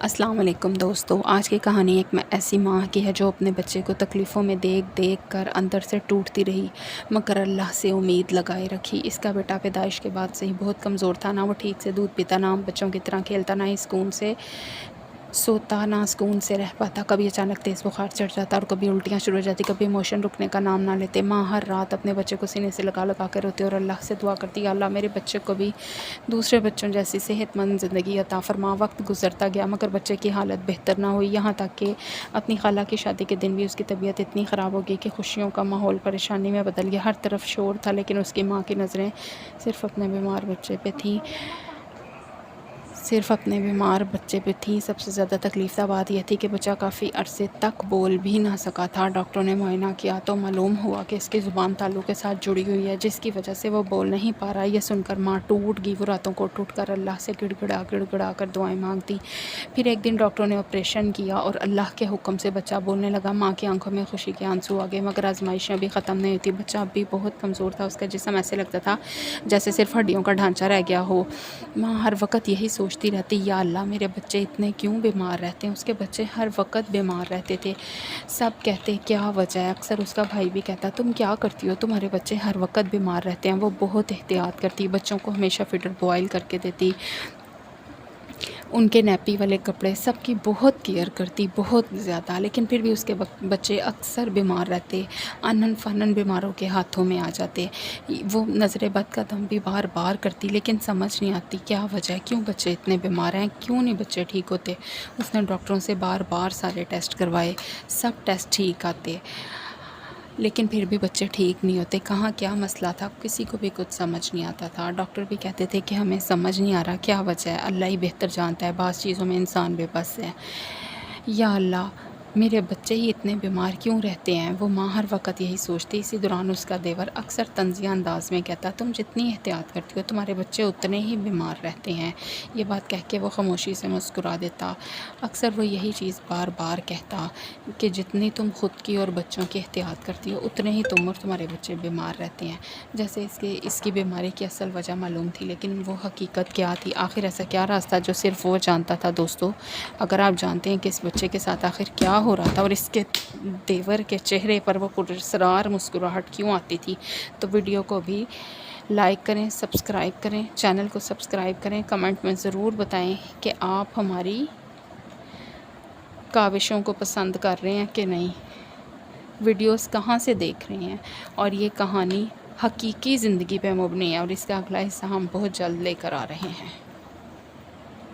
السلام علیکم دوستو، آج کی کہانی ایک ایسی ماں کی ہے جو اپنے بچے کو تکلیفوں میں دیکھ دیکھ کر اندر سے ٹوٹتی رہی، مگر اللہ سے امید لگائے رکھی۔ اس کا بیٹا پیدائش کے بعد سے ہی بہت کمزور تھا، نہ وہ ٹھیک سے دودھ پیتا، نہ بچوں کی طرح کھیلتا، نہ ہی سکون سے سوتا، نہ سکون سے رہ پاتا۔ کبھی اچانک تیز بخار چڑھ جاتا اور کبھی الٹیاں شروع ہو جاتی، کبھی موشن رکنے کا نام نہ لیتے۔ ماں ہر رات اپنے بچے کو سینے سے لگا لگا کے روتی اور اللہ سے دعا کرتی، یا اللہ میرے بچے کو بھی دوسرے بچوں جیسی صحت مند زندگی عطا فرما۔ وقت گزرتا گیا مگر بچے کی حالت بہتر نہ ہوئی، یہاں تک کہ اپنی خالہ کی شادی کے دن بھی اس کی طبیعت اتنی خراب ہو گئی کہ خوشیوں کا ماحول پریشانی میں بدل گیا۔ ہر طرف شور تھا لیکن اس کی ماں کی نظریں صرف اپنے بیمار بچے پہ تھیں۔ سب سے زیادہ تکلیف دہ بات یہ تھی کہ بچہ کافی عرصے تک بول بھی نہ سکا تھا۔ ڈاکٹروں نے معائنہ کیا تو معلوم ہوا کہ اس کی زبان تالو کے ساتھ جڑی ہوئی ہے، جس کی وجہ سے وہ بول نہیں پا رہا۔ یہ سن کر ماں ٹوٹ گئی، وہ راتوں کو ٹوٹ کر اللہ سے گڑ گڑا کر دعائیں مانگتی۔ پھر ایک دن ڈاکٹروں نے آپریشن کیا اور اللہ کے حکم سے بچہ بولنے لگا۔ ماں کی آنکھوں میں خوشی کے آنسو آ گئے، مگر آزمائشیں ابھی ختم نہیں ہوتی۔ بچہ اب بھی بہت کمزور تھا، اس کا جسم ایسے لگتا تھا جیسے صرف ہڈیوں کا ڈھانچہ رہ گیا ہو۔ ماں ہر وقت یہی سوچتی رہتی، یا اللہ میرے بچے اتنے کیوں بیمار رہتے ہیں؟ اس کے بچے ہر وقت بیمار رہتے تھے۔ سب کہتے کیا وجہ ہے؟ اکثر اس کا بھائی بھی کہتا تم کیا کرتی ہو، تمہارے بچے ہر وقت بیمار رہتے ہیں۔ وہ بہت احتیاط کرتی، بچوں کو ہمیشہ فیڈر بوائل کر کے دیتی، ان کے نیپی والے کپڑے سب کی بہت کیئر کرتی، بہت زیادہ، لیکن پھر بھی اس کے بچے اکثر بیمار رہتے، انن فنن بیماروں کے ہاتھوں میں آ جاتے۔ وہ نظر بد قدم بھی بار بار کرتی لیکن سمجھ نہیں آتی کیا وجہ ہے، کیوں بچے اتنے بیمار ہیں، کیوں نہیں بچے ٹھیک ہوتے۔ اس نے ڈاکٹروں سے بار بار سارے ٹیسٹ کروائے، سب ٹیسٹ ٹھیک آتے لیکن پھر بھی بچے ٹھیک نہیں ہوتے۔ کہاں کیا مسئلہ تھا کسی کو بھی کچھ سمجھ نہیں آتا تھا۔ ڈاکٹر بھی کہتے تھے کہ ہمیں سمجھ نہیں آ رہا کیا وجہ ہے، اللہ ہی بہتر جانتا ہے، بعض چیزوں میں انسان بے بس ہے۔ یا اللہ میرے بچے ہی اتنے بیمار کیوں رہتے ہیں؟ وہ ماں ہر وقت یہی سوچتی۔ اسی دوران اس کا دیور اکثر طنزیہ انداز میں کہتا تم جتنی احتیاط کرتی ہو تمہارے بچے اتنے ہی بیمار رہتے ہیں۔ یہ بات کہہ کے وہ خاموشی سے مسکرا دیتا۔ اکثر وہ یہی چیز بار بار کہتا کہ جتنی تم خود کی اور بچوں کی احتیاط کرتی ہو اتنے ہی تم اور تمہارے بچے بیمار رہتے ہیں۔ جیسے اس کی بیماری کی اصل وجہ معلوم تھی، لیکن وہ حقیقت کیا تھی؟ آخر ایسا کیا راستہ جو صرف وہ جانتا تھا؟ دوستو، اگر آپ جانتے ہیں کہ اس بچے کے ساتھ آخر کیا ہو رہا تھا اور اس کے دیور کے چہرے پر وہ پراسرار مسکراہٹ کیوں آتی تھی، تو ویڈیو کو بھی لائک کریں، سبسکرائب کریں، چینل کو سبسکرائب کریں، کمنٹ میں ضرور بتائیں کہ آپ ہماری کاوشوں کو پسند کر رہے ہیں کہ نہیں، ویڈیوز کہاں سے دیکھ رہے ہیں، اور یہ کہانی حقیقی زندگی پہ مبنی ہے اور اس کا اگلا حصہ ہم بہت جلد لے کر آ رہے ہیں۔